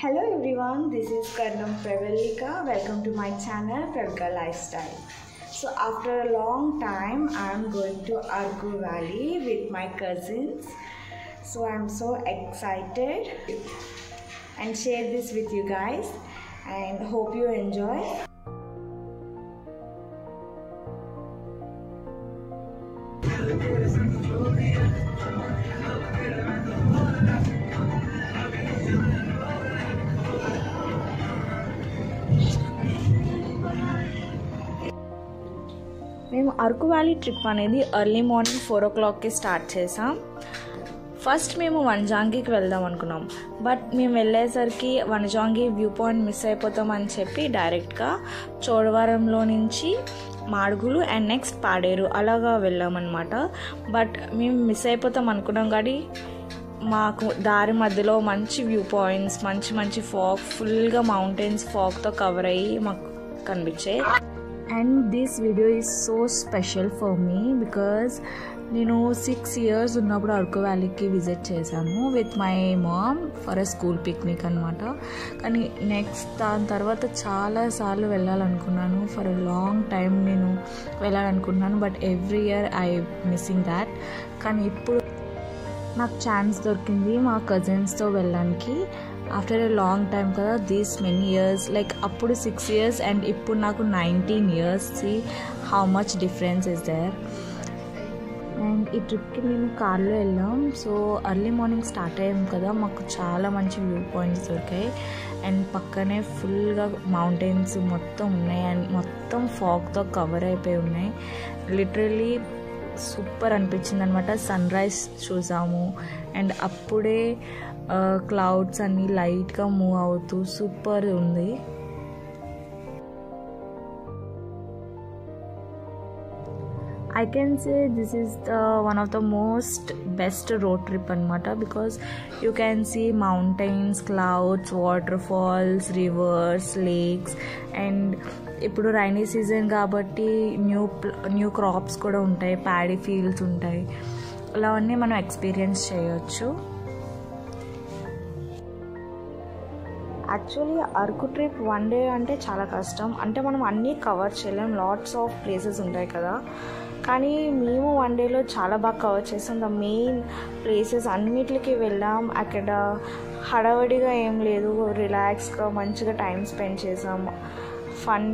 Hello everyone, this is Karnam Pravalika. Welcome to my channel Pravalika Lifestyle. So after a long time I am going to Arku Valley with my cousins. So I'm so excited and share this with you guys and hope you enjoy. మేము Araku valley trip అనేది early morning 4 o'clockకి start చేసాం. First మేము వనజాంగికి వెళ్దాం అనుకున్నాం, but మేము వెళ్ళేసరికి వనజాంగి view point miss అయిపోతాం అని చెప్పి డైరెక్ట్గా చోడవరంలో నుంచి మాడుగులు అండ్ నెక్స్ట్ పాడేరు అలాగా వెళ్ళామన్నమాట. బట్ మేము మిస్ అయిపోతాం అనుకున్నాం, కానీ మాకు దారి మధ్యలో మంచి వ్యూ పాయింట్స్, మంచి మంచి ఫాగ్, ఫుల్గా మౌంటైన్స్ ఫాగ్తో కవర్ అయ్యి మాకు కనిపించాయి. And this video is so special for me because నేను 6 years ఉన్నప్పుడు అరకు వ్యాలీకి విజిట్ చేశాను with my mom for a school picnic అనమాట. కానీ నెక్స్ట్ దాని తర్వాత చాలాసార్లు వెళ్ళాలనుకున్నాను, ఫర్ ఎ లాంగ్ టైం నేను వెళ్ళాలనుకుంటున్నాను, but every year I missing that. కానీ ఇప్పుడు నాకు ఛాన్స్ దొరికింది మా కజిన్స్తో వెళ్ళడానికి. ఆఫ్టర్ ఎ లాంగ్ టైమ్ కదా, దీస్ మెనీ ఇయర్స్, లైక్ అప్పుడు 6 years అండ్ ఇప్పుడు నాకు 19 years. See how much difference is there. And ఈ ట్రిప్కి మేము కార్లో వెళ్ళాం. సో ఎర్లీ మార్నింగ్ స్టార్ట్ అయ్యాం కదా, మాకు చాలా మంచి వ్యూ పాయింట్స్ దొరికాయి అండ్ పక్కనే ఫుల్గా మౌంటైన్స్ మొత్తం ఉన్నాయి అండ్ మొత్తం ఫాగ్తో కవర్ అయిపోయి ఉన్నాయి. లిటరలీ సూపర్ అనిపించింది అనమాట. సన్ రైజ్ చూసాము అండ్ అప్పుడే క్లౌడ్స్ అన్నీ లైట్గా మూవ్ అవుతూ సూపర్ ఉంది. I can say this is one of the most best road trip anamata, because you can see mountains, clouds, waterfalls, rivers, lakes, and ఇప్పుడు rainy season కాబట్టి new crops కూడా ఉంటాయి, paddy fields ఉంటాయి, అలావన్నీ మనం experience చేయొచ్చు. Actually Araku trip 1 day అంటే చాలా కష్టం, అంటే మనం అన్నీ కవర్ చేయలేం, లాట్స్ ఆఫ్ ప్లేసెస్ ఉంటాయి కదా. కానీ మేము 1 dayలో చాలా బాగా కవర్ చేసాం. ద మెయిన్ ప్లేసెస్ అన్నిటికి వెళ్ళాం. అక్కడ హడావడిగా ఏం లేదు, రిలాక్స్గా మంచిగా టైం స్పెండ్ చేసాం. ఫన్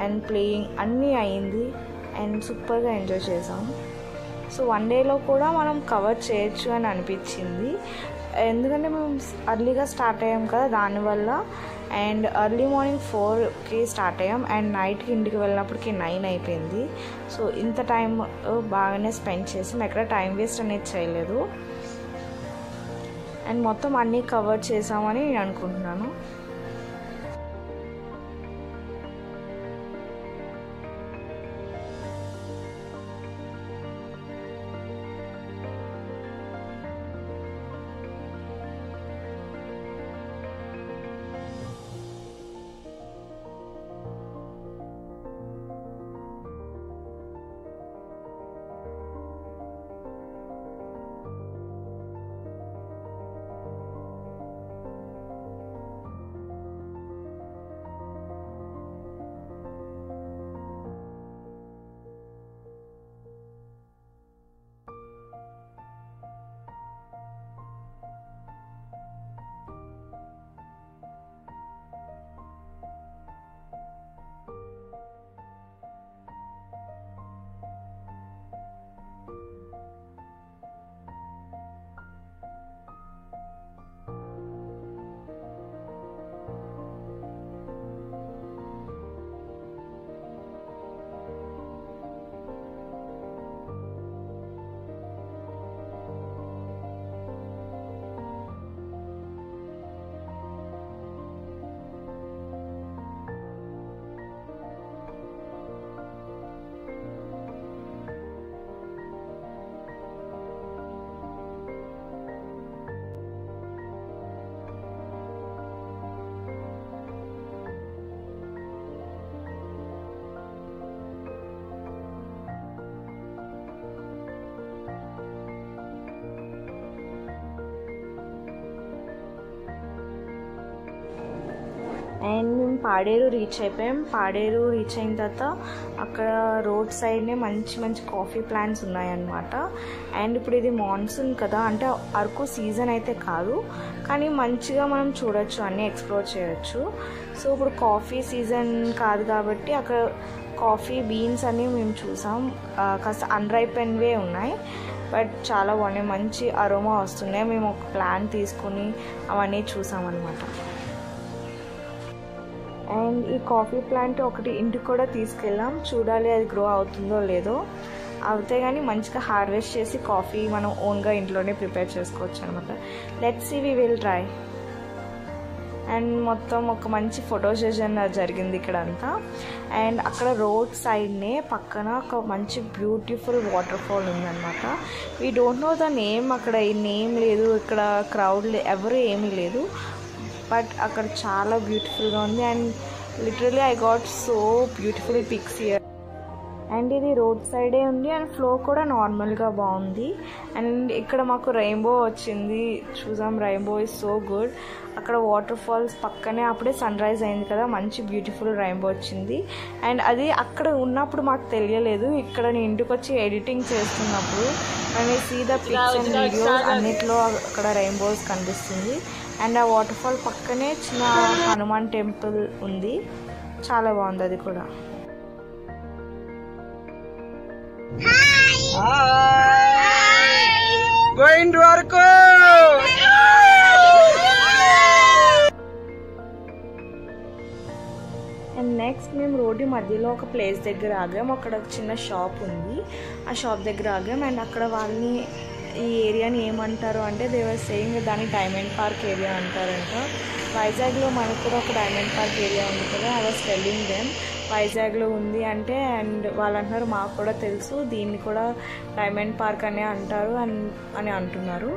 అండ్ ప్లేయింగ్ అన్నీ అయింది అండ్ సూపర్గా ఎంజాయ్ చేసాం. సో 1 dayలో కూడా మనం కవర్ చేయొచ్చు అని అనిపించింది, ఎందుకంటే మేము అర్లీగా స్టార్ట్ అయ్యాం కదా దానివల్ల. అండ్ ఎర్లీ మార్నింగ్ 4కి స్టార్ట్ అయ్యాం అండ్ నైట్కి ఇంటికి వెళ్ళినప్పటికి 9 అయిపోయింది. సో ఇంత టైం బాగానే స్పెండ్ చేసాం, ఎక్కడ టైం వేస్ట్ అనేది చేయలేదు అండ్ మొత్తం అన్నీ కవర్ చేసామని నేను అనుకుంటున్నాను. అండ్ మేము పాడేరు రీచ్ అయిపోయాం. పాడేరు రీచ్ అయిన తర్వాత అక్కడ రోడ్ సైడ్నే మంచి మంచి కాఫీ ప్లాంట్స్ ఉన్నాయన్నమాట. అండ్ ఇప్పుడు ఇది మాన్సూన్ కదా, అంటే అరకు సీజన్ అయితే కాదు, కానీ మంచిగా మనం చూడొచ్చు, అన్నీ ఎక్స్ప్లోర్ చేయొచ్చు. సో ఇప్పుడు కాఫీ సీజన్ కాదు కాబట్టి అక్కడ కాఫీ బీన్స్ అన్నీ మేము చూసాం. కాస్త అన్రైపెన్వే ఉన్నాయి, బట్ చాలా బాగున్నాయి, మంచి అరోమా వస్తున్నాయి. మేము ఒక ప్లాంట్ తీసుకుని అవన్నీ చూసామన్నమాట. అండ్ ఈ కాఫీ ప్లాంట్ ఒకటి ఇంటికి కూడా తీసుకెళ్ళాం, చూడాలి అది గ్రో అవుతుందో లేదో. అవుతే కానీ మంచిగా హార్వెస్ట్ చేసి కాఫీ మనం ఓన్గా ఇంట్లోనే ప్రిపేర్ చేసుకోవచ్చు అనమాట. Let's see, we will try. And మొత్తం ఒక మంచి ఫోటో సెషన్ జరిగింది ఇక్కడ అంతా. అండ్ అక్కడ రోడ్ సైడ్నే పక్కన ఒక మంచి బ్యూటిఫుల్ వాటర్ ఫాల్ ఉందన్నమాట. We don't know the name, అక్కడ ఈ నేమ్ లేదు, ఇక్కడ క్రౌడ్ ఎవరు ఏమీ లేదు, బట్ అక్కడ చాలా బ్యూటిఫుల్గా ఉంది. And literally I got so beautiful pics here. And ఇది రోడ్ సైడే ఉంది అండ్ ఫ్లో కూడా నార్మల్గా బాగుంది. అండ్ ఇక్కడ మాకు రెయిన్బో వచ్చింది, చూసాం, రెయిన్బో ఇస్ సో గుడ్. అక్కడ వాటర్ ఫాల్స్ పక్కనే అప్పుడే సన్ రైజ్ అయింది కదా, మంచి బ్యూటిఫుల్ రెయిన్బో వచ్చింది. అండ్ అది అక్కడ ఉన్నప్పుడు మాకు తెలియలేదు, ఇక్కడ నేను ఇంటికి వచ్చి ఎడిటింగ్ చేస్తున్నప్పుడు నేను see the pics and videos అన్నిట్లో అక్కడ రెయిన్బోస్ కనిపిస్తుంది. అండ్ ఆ వాటర్ ఫాల్ పక్కనే చిన్న హనుమాన్ టెంపుల్ ఉంది, చాలా బాగుంది అది కూడా. Going to Arku. And next మేము రోడ్డు మధ్యలో ఒక ప్లేస్ దగ్గర ఆగాం, అక్కడ ఒక చిన్న షాప్ ఉంది, ఆ షాప్ దగ్గర ఆగాం. అండ్ అక్కడ వాళ్ళని ఈ ఏరియాని ఏమంటారు అంటే దేవర్ సేయింగ్ దాన్ని డైమండ్ పార్క్ ఏరియా అంటారంట. వైజాగ్లో మనకు కూడా ఒక డైమండ్ పార్క్ ఏరియా ఉంది కదా, ఐ వాస్ టెల్లింగ్ దెమ్ వైజాగ్లో ఉంది అంటే, అండ్ వాళ్ళు అంటున్నారు మాకు కూడా తెలుసు, దీన్ని కూడా డైమండ్ పార్క్ అనే అంటారు అని అంటున్నారు.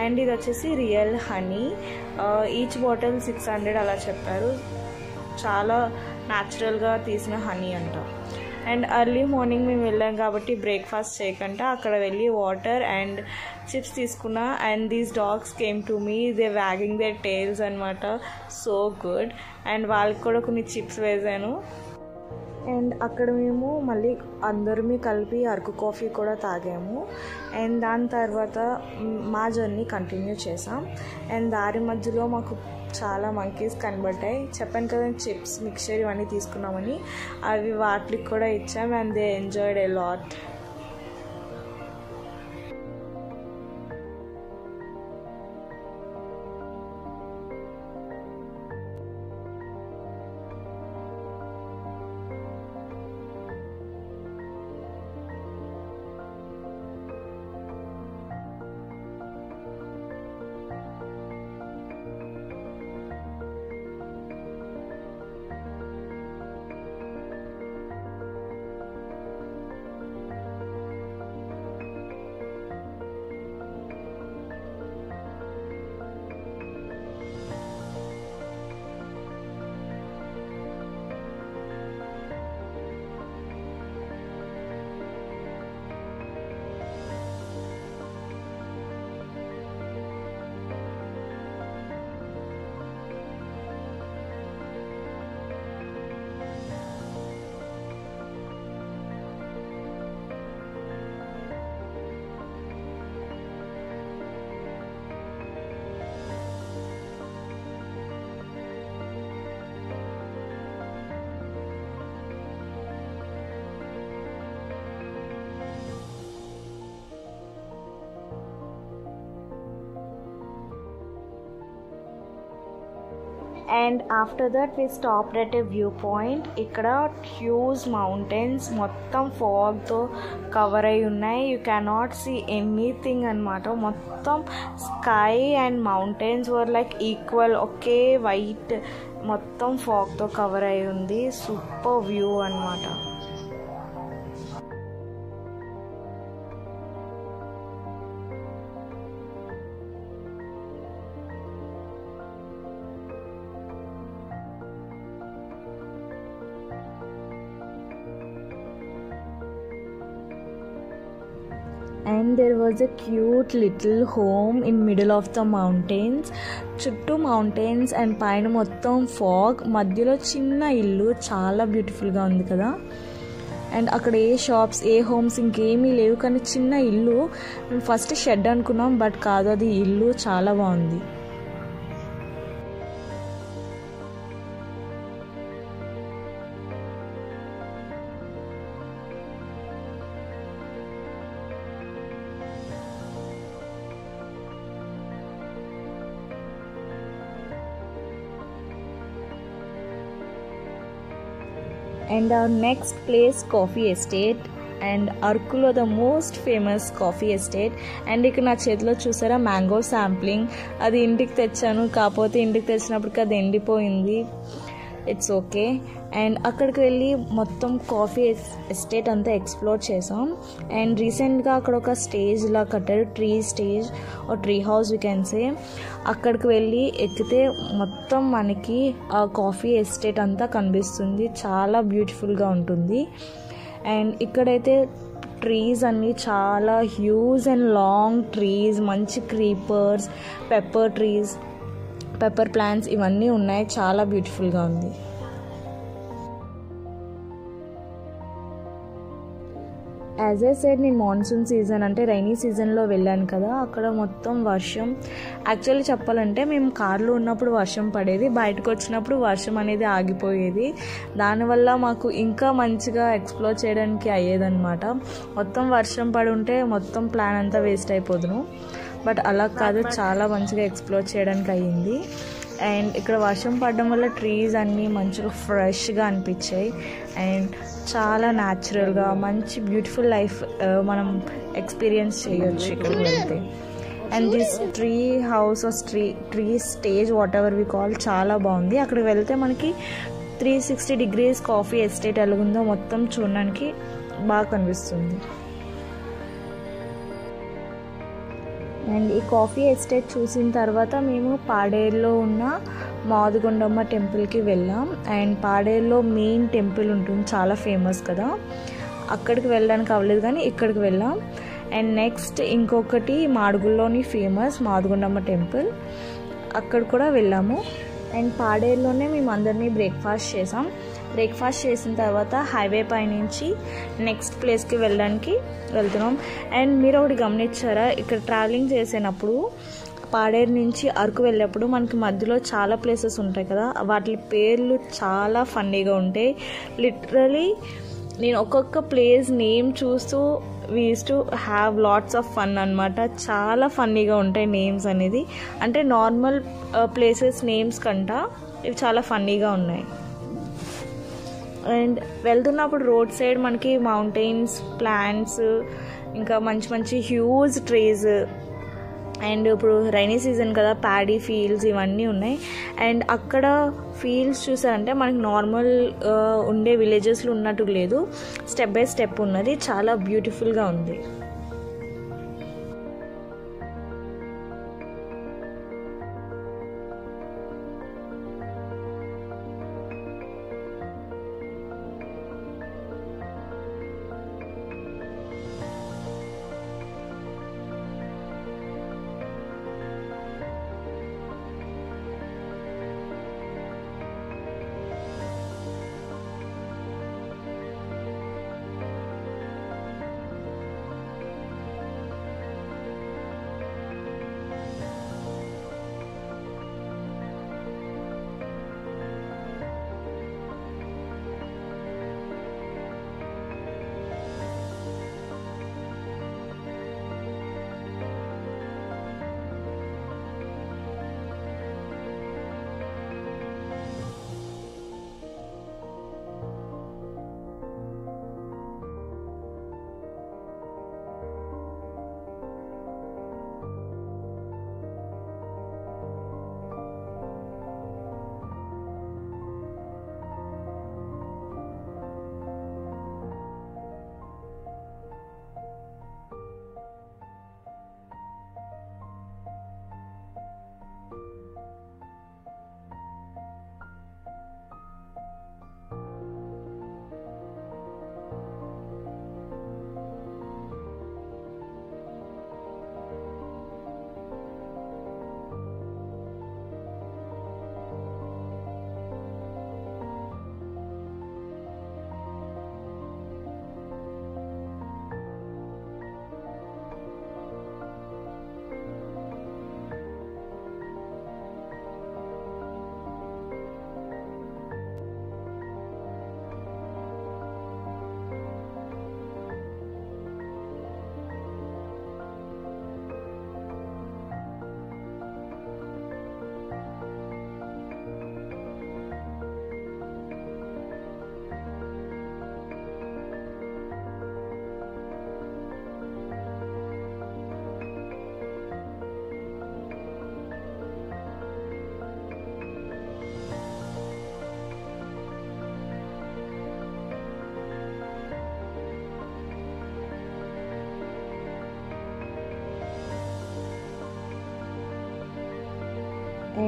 అండ్ ఇది వచ్చేసి రియల్ హనీ, ఈచ్ బాటిల్ 600 అలా చెప్పారు, చాలా న్యాచురల్గా తీసిన హనీ అంట. అండ్ ఎర్లీ మార్నింగ్ మేము వెళ్ళాం కాబట్టి బ్రేక్ఫాస్ట్ చేయకుండా అక్కడ వెళ్ళి వాటర్ అండ్ చిప్స్ తీసుకున్నా. And these dogs came to me, they wagging their tails అనమాట, సో గుడ్. అండ్ వాళ్ళకి కూడా కొన్ని చిప్స్ వేసాను. అండ్ అక్కడ మేము మళ్ళీ అందరమీ కలిపి అరకు కాఫీ కూడా తాగాము. అండ్ దాని తర్వాత మా జర్నీ కంటిన్యూ చేసాం. అండ్ దారి మధ్యలో మాకు చాలా మంకీస్ కనబడ్డాయి, చెప్పాను కదా చిప్స్ మిక్చర్ ఇవన్నీ తీసుకున్నామని, అవి వాటికి కూడా ఇచ్చాం. And they enjoyed a lot. And after that we stopped at a view point. ఇక్కడ హ్యూజ్ మౌంటైన్స్ మొత్తం ఫాగ్తో కవర్ అయి ఉన్నాయి, యూ కెనాట్ సీ ఎనీథింగ్ అనమాట. మొత్తం sky and mountains were like equal, okay white, మొత్తం ఫాగ్తో కవర్ అయి ఉంది. సూపర్ వ్యూ అనమాట. And there was a cute little home in middle of the mountains. చుట్టూ మౌంటైన్స్ అండ్ పైన మొత్తం ఫాగ్, మధ్యలో చిన్న ఇల్లు, చాలా బ్యూటిఫుల్గా ఉంది కదా. అండ్ అక్కడ ఏ షాప్స్, ఏ హోమ్స్ ఇంకేమీ లేవు, కానీ చిన్న ఇల్లు. మేము ఫస్ట్ షెడ్ అనుకున్నాం, బట్ కాదు, అది ఇల్లు. చాలా బాగుంది. And our next place, Coffee Estate. And అరకులో the most famous coffee estate. And ఇక్కడ నా చేతిలో చూసారా మ్యాంగో శాంప్లింగ్, అది ఇంటికి తెచ్చాను, కాకపోతే ఇంటికి తెచ్చినప్పటికి అది ఎండిపోయింది. It's okay. అండ్ అక్కడికి వెళ్ళి మొత్తం కాఫీ ఎస్టేట్ అంతా ఎక్స్ప్లోర్ చేసాం. అండ్ రీసెంట్గా అక్కడ ఒక స్టేజ్ ఇలా కట్టారు, ట్రీ స్టేజ్, ఓ tree house we can say. అక్కడికి వెళ్ళి ఎక్కితే మొత్తం మనకి ఆ కాఫీ ఎస్టేట్ అంతా కనిపిస్తుంది. చాలా బ్యూటిఫుల్గా ఉంటుంది. అండ్ ఇక్కడైతే ట్రీస్ అన్నీ చాలా హ్యూజ్ అండ్ లాంగ్ ట్రీస్, మంచి క్రీపర్స్, పెప్పర్ ప్లాంట్స్ ఇవన్నీ ఉన్నాయి. చాలా బ్యూటిఫుల్గా ఉంది. యాజ్ ఐ సెడ్, నేను మాన్సూన్ సీజన్ అంటే రైనీ సీజన్లో వెళ్ళాను కదా, అక్కడ మొత్తం వర్షం. యాక్చువల్లీ చెప్పాలంటే మేము కార్లో ఉన్నప్పుడు వర్షం పడేది, బయటకు వచ్చినప్పుడు వర్షం అనేది ఆగిపోయేది. దానివల్ల మాకు ఇంకా మంచిగా ఎక్స్ప్లోర్ చేయడానికి అయ్యేదన్నమాట. మొత్తం వర్షం పడి ఉంటే మొత్తం ప్లాన్ అంతా వేస్ట్ అయిపోదును, బట్ అలా కాదు, చాలా మంచిగా ఎక్స్ప్లోర్ చేయడానికి అయ్యింది. అండ్ ఇక్కడ వర్షం పడడం వల్ల ట్రీస్ అన్నీ మంచిగా ఫ్రెష్గా అనిపించాయి. అండ్ చాలా న్యాచురల్గా మంచి బ్యూటిఫుల్ లైఫ్ మనం ఎక్స్పీరియన్స్ చేయొచ్చు ఇక్కడికి వెళ్తే. And this tree house, tree stage, whatever we call, చాలా బాగుంది. అక్కడికి వెళ్తే మనకి 360 degrees కాఫీ ఎస్టేట్ ఎలాగుందో మొత్తం చూడడానికి బాగా కనిపిస్తుంది. అండ్ ఈ కాఫీ ఎస్టేట్ చూసిన తర్వాత మేము పాడేరులో ఉన్న మాదుగొండమ్మ టెంపుల్కి వెళ్ళాం. అండ్ పాడేరులో మెయిన్ టెంపుల్ ఉంటుంది, చాలా ఫేమస్ కదా, అక్కడికి వెళ్ళడానికి అవ్వలేదు కానీ ఇక్కడికి వెళ్ళాం. అండ్ నెక్స్ట్ ఇంకొకటి మాడుగుల్లోని ఫేమస్ మాదుగొండమ్మ టెంపుల్, అక్కడ కూడా వెళ్ళాము. అండ్ పాడేరులోనే మేము అందరినీ బ్రేక్ఫాస్ట్ చేసాం. బ్రేక్ఫాస్ట్ చేసిన తర్వాత హైవే పైనుంచి నెక్స్ట్ ప్లేస్కి వెళ్ళడానికి వెళ్తున్నాం. అండ్ మీరు ఒకటి గమనించారా, ఇక్కడ ట్రావెలింగ్ చేసేటప్పుడు పాడేరు నుంచి అరకు వెళ్ళేప్పుడు మనకి మధ్యలో చాలా ప్లేసెస్ ఉంటాయి కదా, వాటి పేర్లు చాలా ఫన్నీగా ఉంటాయి. లిటరలీ నేను ఒక్కొక్క ప్లేస్ నేమ్ చూస్తూ we use to have lots of fun అనమాట. చాలా ఫన్నీగా ఉంటాయి నేమ్స్ అనేది, అంటే నార్మల్ ప్లేసెస్ నేమ్స్ కంటా ఇవి చాలా ఫన్నీగా ఉన్నాయి. అండ్ వెళ్తున్నప్పుడు రోడ్ సైడ్ మనకి మౌంటైన్స్, ప్లాంట్స్, ఇంకా మంచి మంచి హ్యూజ్ ట్రీస్, అండ్ ఇప్పుడు రైనీ సీజన్ కదా, ప్యాడీ ఫీల్డ్స్ ఇవన్నీ ఉన్నాయి. అండ్ అక్కడ ఫీల్డ్స్ చూసారంటే మనకి నార్మల్ ఉండే విలేజెస్లో ఉన్నట్టు లేదు, స్టెప్ బై స్టెప్ ఉన్నది, చాలా బ్యూటిఫుల్గా ఉంది.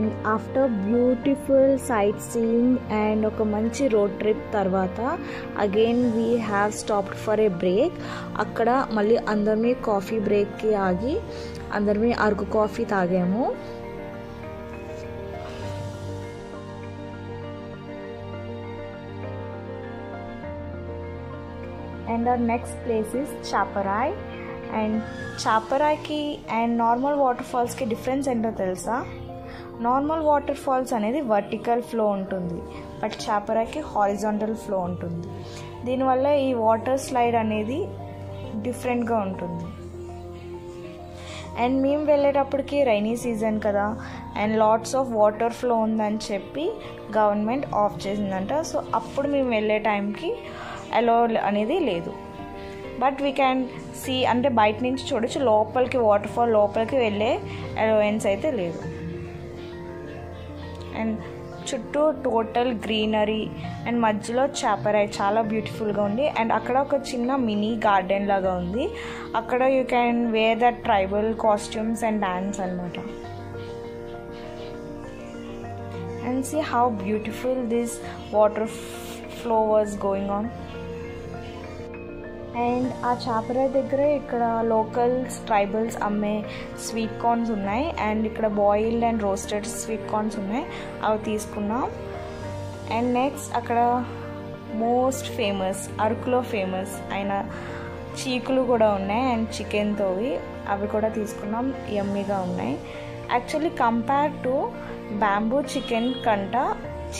And after beautiful sight seeing and ఒక మంచి రోడ్ ట్రిప్ తర్వాత again we have stopped for a break. అక్కడ మళ్ళీ అందరినీ కాఫీ బ్రేక్కి ఆగి అందరినీ అరకు కాఫీ తాగాము. And our next place is Chaparai. And చాపరాయ్కి అండ్ నార్మల్ వాటర్ ఫాల్స్కి డిఫరెన్స్ ఏంటో తెలుసా? నార్మల్ వాటర్ ఫాల్స్ అనేది వర్టికల్ ఫ్లో ఉంటుంది, బట్ చాపరాయ్కి హారిజాంటల్ ఫ్లో ఉంటుంది. దీనివల్ల ఈ వాటర్ స్లైడ్ అనేది డిఫరెంట్గా ఉంటుంది. అండ్ మేము వెళ్ళేటప్పటికి రైనీ సీజన్ కదా, and lots of water flow ఉందని చెప్పి గవర్నమెంట్ ఆఫ్ చేసిందంట. సో అప్పుడు మేము వెళ్ళే టైంకి అలో అనేది లేదు. బట్ వీ క్యాన్ సీ, అంటే బయట నుంచి చూడొచ్చు, లోపలికి వాటర్ ఫాల్ లోపలికి వెళ్ళే అలోవెన్స్ అయితే లేదు. అండ్ చుట్టూ టోటల్ గ్రీనరీ అండ్ మధ్యలో చాపరాయ్ చాలా బ్యూటిఫుల్గా ఉంది. అండ్ అక్కడ ఒక చిన్న మినీ గార్డెన్ లాగా ఉంది. అక్కడ you can wear the tribal costumes and dance అనమాట. And see how beautiful this water flow was going on. And ఆ చాపరాయ్ దగ్గర ఇక్కడ లోకల్స్ ట్రైబల్స్ అమ్మే స్వీట్ కార్న్స్ ఉన్నాయి. అండ్ ఇక్కడ boiled and roasted sweet corns ఉన్నాయి, అవి తీసుకున్నాం. అండ్ నెక్స్ట్ అక్కడ మోస్ట్ ఫేమస్, అరకులో ఫేమస్ అయిన చీకులు కూడా ఉన్నాయి అండ్ చికెన్తోవి, అవి కూడా తీసుకున్నాం. యమ్మీగా ఉన్నాయి. Actually compare to bamboo chicken కంట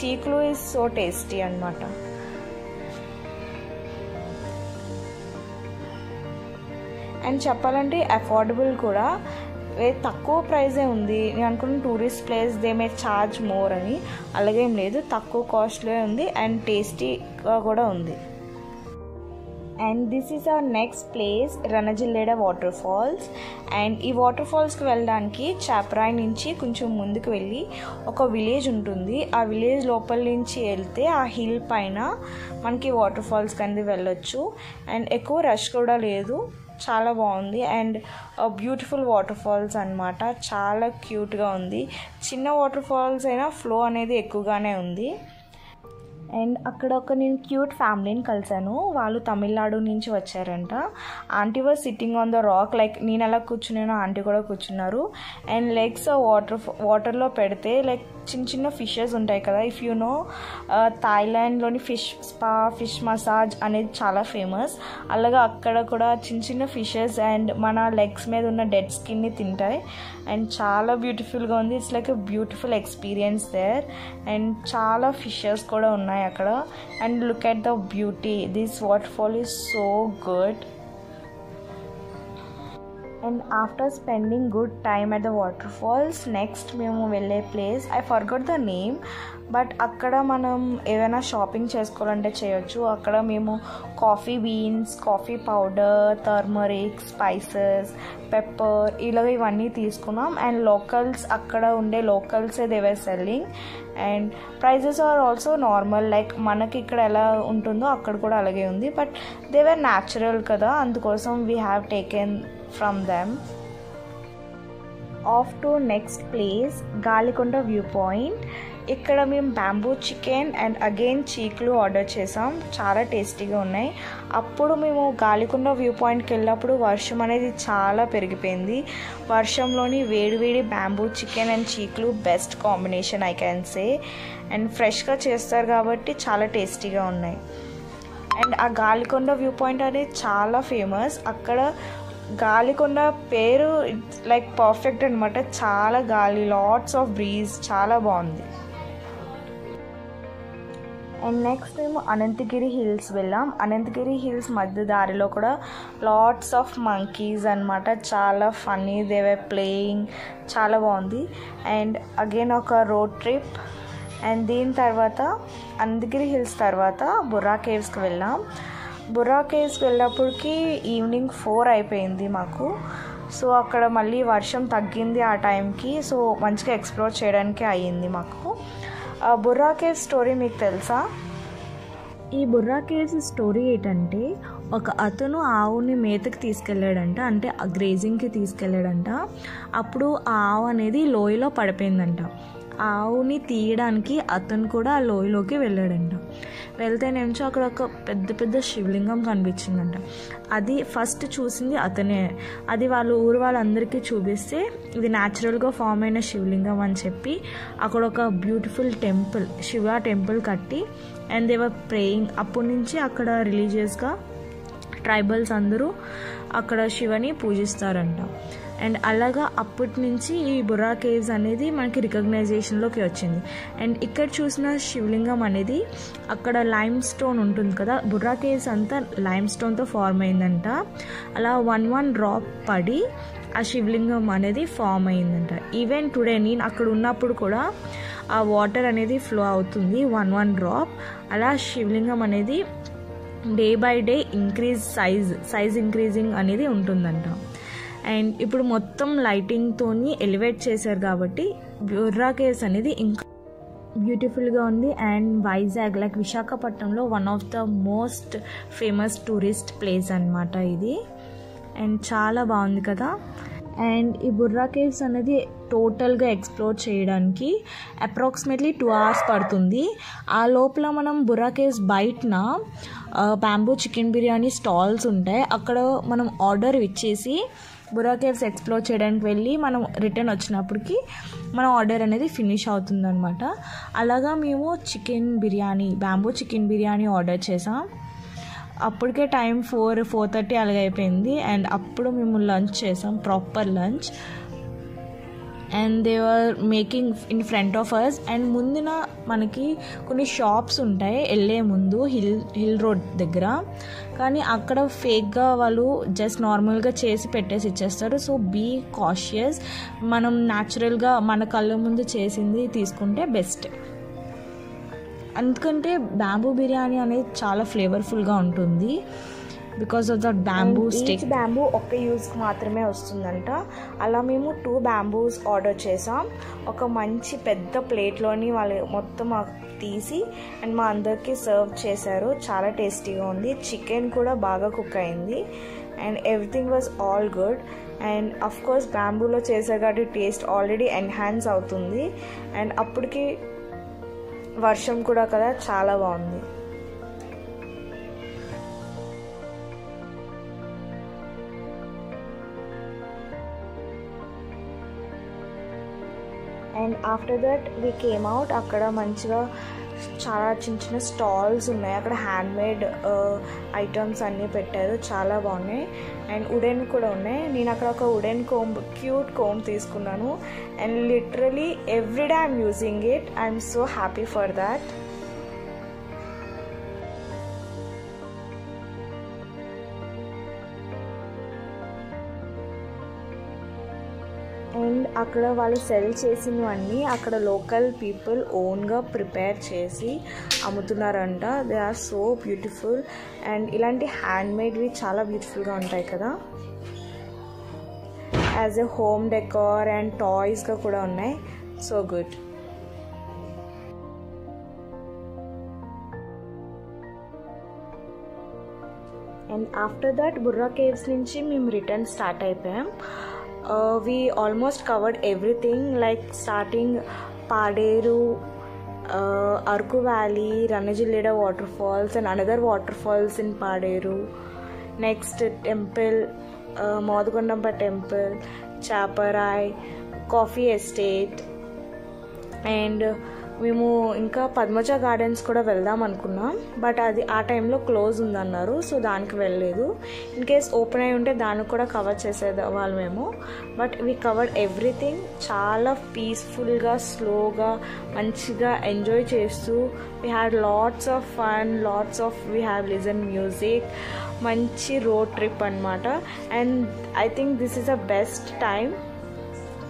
చీకులు ఈజ్ సో టేస్టీ అన్నమాట. అండ్ చెప్పాలంటే అఫోర్డబుల్ కూడా, తక్కువ ప్రైజే ఉంది. నేను అనుకున్న tourist place they may charge more అని, అలాగేం లేదు, తక్కువ కాస్ట్లో ఉంది అండ్ టేస్టీగా కూడా ఉంది. And this is our next place, Ranajilleda water falls. And ఈ వాటర్ ఫాల్స్కి వెళ్ళడానికి చాపరాయ్ నుంచి కొంచెం ముందుకు వెళ్ళి ఒక విలేజ్ ఉంటుంది. ఆ విలేజ్ లోపల నుంచి వెళ్తే ఆ హిల్ పైన మనకి వాటర్ ఫాల్స్కి అనేది వెళ్ళొచ్చు. అండ్ ఎక్కువ రష్ కూడా లేదు, చాలా బాగుంది. అండ్ బ్యూటిఫుల్ వాటర్ ఫాల్స్ అనమాట, చాలా క్యూట్గా ఉంది. చిన్న వాటర్ ఫాల్స్ అయినా ఫ్లో అనేది ఎక్కువగానే ఉంది. అండ్ అక్కడ ఒక నేను క్యూట్ ఫ్యామిలీని కలిసాను. వాళ్ళు తమిళనాడు నుంచి వచ్చారంట. Aunty was sitting on the rock, like నేను ఎలా కూర్చున్నానో ఆంటీ కూడా కూర్చున్నారు. అండ్ లెగ్స్ వాటర్లో పెడితే లైక్ చిన్న చిన్న ఫిషెస్ ఉంటాయి కదా, ఇఫ్ యూ నో థాయిలాండ్లోని ఫిష్ స్పా, ఫిష్ మసాజ్ అనేది చాలా ఫేమస్. అలాగా అక్కడ కూడా చిన్న చిన్న ఫిషెస్ అండ్ మన లెగ్స్ మీద ఉన్న డెడ్ స్కిన్ని తింటాయి. అండ్ చాలా బ్యూటిఫుల్గా ఉంది. It's like a beautiful experience there. And చాలా ఫిషెస్ కూడా ఉన్నాయి అక్కడ. And look at the beauty, this waterfall is so good. And after spending good time at the waterfalls, next మేము వెళ్ళే place I forgot the name, but అక్కడ మనం ఏదైనా shopping చేసుకోవాలంటే చేయొచ్చు. అక్కడ మేము coffee beans, coffee powder, turmeric, spices, pepper ఇవన్నీ తీసుకున్నాం. అండ్ లోకల్స్, అక్కడ ఉండే లోకల్సే they were selling. And prices are also normal, like మనకి ఇక్కడ ఎలా ఉంటుందో అక్కడ కూడా అలాగే ఉంది, బట్ దే వర్ న్యాచురల్ కదా, అందుకోసం we have taken from them. Off to next place, Galikonda view point. ఇక్కడ మేము బ్యాంబూ చికెన్ అండ్ అగైన్ చీకులు ఆర్డర్ చేసాం, చాలా టేస్టీగా ఉన్నాయి. అప్పుడు మేము గాలికొండ వ్యూ పాయింట్కి వెళ్ళినప్పుడు వర్షం అనేది చాలా పెరిగిపోయింది. వర్షంలోని వేడివేడి బ్యాంబూ చికెన్ అండ్ చీకులు best combination I can say. And ఫ్రెష్గా చేస్తారు కాబట్టి చాలా టేస్టీగా ఉన్నాయి. అండ్ ఆ గాలికొండ వ్యూ పాయింట్ అనేది చాలా ఫేమస్. అక్కడ గాలికొండ పేరు ఇట్స్ లైక్ పర్ఫెక్ట్ అనమాట, చాలా గాలి, లాట్స్ ఆఫ్ బ్రీజ్, చాలా బాగుంది. అండ్ నెక్స్ట్ మేము అనంతగిరి హిల్స్ వెళ్ళాం. అనంతగిరి హిల్స్ మధ్య దారిలో కూడా లాట్స్ ఆఫ్ మంకీస్ అనమాట, చాలా ఫన్నీ, దే వర్ ప్లేయింగ్, చాలా బాగుంది. అండ్ అగైన్ ఒక రోడ్ ట్రిప్. అండ్ దీని తర్వాత అనంతగిరి హిల్స్ తర్వాత బుర్రా కేవ్స్కి వెళ్ళాం. బుర్రా కేవ్స్కి వెళ్ళినప్పటికీ ఈవినింగ్ 4 అయిపోయింది మాకు. సో అక్కడ మళ్ళీ వర్షం తగ్గింది ఆ టైంకి, సో మంచిగా ఎక్స్ప్లోర్ చేయడానికి అయ్యింది మాకు. బుర్రా కేవ్స్ స్టోరీ మీకు తెలుసా? ఈ బుర్రా కేవ్స్ స్టోరీ ఏంటంటే, ఒక అతను ఆవుని మేతకి తీసుకెళ్ళాడంట, అంటే గ్రేజింగ్కి తీసుకెళ్ళాడంట. అప్పుడు ఆ ఆవు అనేది లోయలో పడిపోయిందంట. ఆవుని తీయడానికి అతను కూడా ఆ లోయలోకి వెళ్ళాడంట. వెళ్తేనేమో అక్కడ ఒక పెద్ద పెద్ద శివలింగం కనిపించిందంట. అది ఫస్ట్ చూసింది అతనే. అది ఊరు వాళ్ళందరికీ చూపిస్తే ఇది న్యాచురల్గా ఫామ్ అయిన శివలింగం అని చెప్పి అక్కడ ఒక బ్యూటిఫుల్ టెంపుల్, శివ టెంపుల్ కట్టి అండ్ దే వర్ ప్రేయింగ్. అప్పటి నుంచి అక్కడ రిలీజియస్గా ట్రైబల్స్ అందరూ అక్కడ శివని పూజిస్తారంట. అండ్ అలాగా అప్పటి నుంచి ఈ బుర్రా కేవ్స్ అనేది మనకి రికగ్నైజేషన్లోకి వచ్చింది. అండ్ ఇక్కడ చూసిన శివలింగం అనేది అక్కడ లైమ్ స్టోన్ ఉంటుంది కదా, బుర్రా కేవ్స్ అంతా లైమ్ స్టోన్తో ఫార్మ్ అయిందంట. అలా 1 డ్రాప్ పడి ఆ శివలింగం అనేది ఫామ్ అయిందంట. ఈవెన్ టుడే నేను అక్కడ ఉన్నప్పుడు కూడా ఆ వాటర్ అనేది ఫ్లో అవుతుంది 1 డ్రాప్. అలా శివలింగం అనేది day by day size increasing అనేది ఉంటుందంట. అండ్ ఇప్పుడు మొత్తం లైటింగ్తో ఎలివేట్ చేశారు కాబట్టి బుర్రా కేవ్స్ అనేది ఇంకా బ్యూటిఫుల్గా ఉంది. అండ్ వైజాగ్ లైక్ విశాఖపట్నంలో one of the most famous tourist place అనమాట ఇది. అండ్ చాలా బాగుంది కదా. అండ్ ఈ బుర్రా కేవ్స్ అనేది టోటల్గా ఎక్స్ప్లోర్ చేయడానికి అప్రాక్సిమేట్లీ 2 hours పడుతుంది. ఆ లోపల మనం బుర్రా కేవ్స్ బయటన బ్యాంబూ చికెన్ బిర్యానీ స్టాల్స్ ఉంటాయి. అక్కడ మనం ఆర్డర్ ఇచ్చేసి బుర్రా కేవ్స్ ఎక్స్ప్లోర్ చేయడానికి వెళ్ళి మనం రిటర్న్ వచ్చినప్పటికి మన ఆర్డర్ అనేది ఫినిష్ అవుతుందన్నమాట. అలాగా మేము బ్యాంబూ చికెన్ బిర్యానీ ఆర్డర్ చేసాం. అప్పటికే టైం 4:30 అలాగ అయిపోయింది. అండ్ అప్పుడు మేము లంచ్ చేసాం, proper lunch. And they were making in front of us. And ముందున మనకి కొన్ని షాప్స్ ఉంటాయి వెళ్ళే ముందు హిల్ రోడ్ దగ్గర, కానీ అక్కడ ఫేక్గా వాళ్ళు జస్ట్ నార్మల్గా చేసి పెట్టేసి ఇచ్చేస్తారు. So be cautious. మనం న్యాచురల్గా మన కళ్ళ ముందు చేసింది తీసుకుంటే బెస్ట్. ఎందుకంటే బ్యాంబూ బిర్యానీ అనేది చాలా ఫ్లేవర్ఫుల్గా ఉంటుంది because of that bamboo stick. Bamboo ఒక్క యూజ్కి మాత్రమే వస్తుందంట. అలా మేము 2 బ్యాంబూస్ ఆర్డర్ చేసాం. ఒక మంచి పెద్ద ప్లేట్లోని వాళ్ళు మొత్తం తీసి అండ్ మా అందరికీ సర్వ్ చేశారు. చాలా టేస్టీగా ఉంది. చికెన్ కూడా బాగా కుక్ అయింది and everything was all good. And of course బ్యాంబూలో చేసే కాబట్టి టేస్ట్ ఆల్రెడీ ఎన్హాన్స్ అవుతుంది. అండ్ అప్పటికి వర్షం కూడా కదా, చాలా బాగుంది. And after that we came out. అక్కడ మంచిగా చాలా చిన్న చిన్న స్టాల్స్ ఉన్నాయి. అక్కడ హ్యాండ్మేడ్ ఐటమ్స్ అన్నీ పెట్టారు, చాలా బాగున్నాయి. అండ్ వుడెన్ కూడా ఉన్నాయి. నేను అక్కడ ఒక వుడెన్ క్యూట్ కోమ్ తీసుకున్నాను. And literally everyday I'm using it. I'm so happy for that. And అక్కడ వాళ్ళు సెల్ చేసినవన్నీ అక్కడ లోకల్ పీపుల్ ఓన్గా ప్రిపేర్ చేసి అమ్ముతున్నారంట. They are so beautiful. And ఇలాంటి హ్యాండ్మేడ్వి చాలా బ్యూటిఫుల్గా ఉంటాయి కదా. As a home decor and టాయ్స్గా కూడా ఉన్నాయి. So good. And after that Borra caves నుంచి మేము రిటర్న్ స్టార్ట్ అయిపోయాం. We almost covered everything, like starting Paderu, Arku Valley, Ranajilleda waterfalls and another waterfalls in Paderu. Next temple, Modukondampa temple, Chaparai, Coffee Estate, and మేము ఇంకా Padmaja gardens కూడా వెళ్దాం అనుకున్నాం. But అది ఆ టైంలో క్లోజ్ ఉందన్నారు, సో దానికి వెళ్ళలేదు. ఇన్ కేస్ ఓపెన్ అయి ఉంటే దాన్ని కూడా కవర్ చేసేవాళ్ళు మేము. But we covered everything. చాలా పీస్ఫుల్గా స్లోగా మంచిగా ఎంజాయ్ చేస్తూ we had lots of fun, we have listen music. మంచి రోడ్ ట్రిప్ అనమాట. And I think this is the best time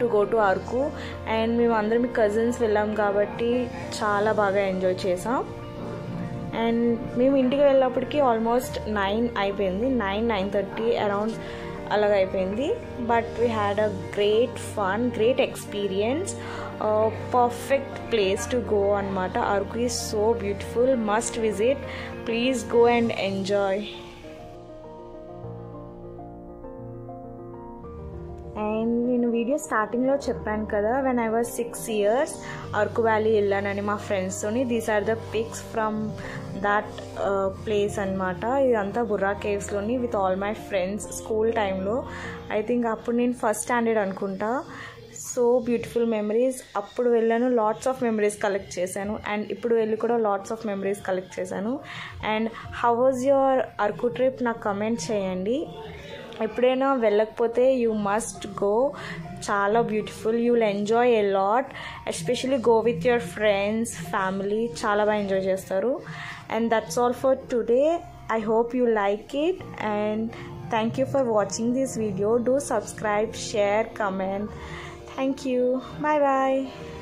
to go to Araku. And మేము అందరం కజిన్స్ వెళ్ళాం కాబట్టి చాలా బాగా ఎంజాయ్ చేసాం. అండ్ మేము ఇంటికి వెళ్ళినప్పటికీ ఆల్మోస్ట్ 9 అయిపోయింది, 9:30 అరౌండ్ అలాగ అయిపోయింది. But we had a great fun, great experience. Perfect place to go అనమాట. Araku is so beautiful, must visit. Please go and enjoy. And నేను వీడియో స్టార్టింగ్లో చెప్పాను కదా, when I was 6 years Araku valley వెళ్ళానని మా ఫ్రెండ్స్తోని. These are the pics from that place అనమాట. ఇదంతా బుర్రా కేవ్స్లోని with all my friends school టైంలో. ఐ థింక్ అప్పుడు నేను ఫస్ట్ స్టాండర్డ్ అనుకుంటా. So beautiful memories. అప్పుడు వెళ్ళాను, లాట్స్ ఆఫ్ మెమరీస్ కలెక్ట్ చేశాను. అండ్ ఇప్పుడు వెళ్ళి కూడా లాట్స్ ఆఫ్ మెమరీస్ కలెక్ట్ చేశాను. And how was your Araku trip నాకు కమెంట్ చేయండి. ఎప్పుడైనా వెళ్ళకపోతే యూ మస్ట్ గో. చాలా beautiful, you will enjoy a lot. Especially go with your friends, family, చాలా బాగా ఎంజాయ్ చేస్తారు. And that's all for today. I hope you like it, and thank you for watching this video. Do subscribe, share, comment. Thank you. Bye bye.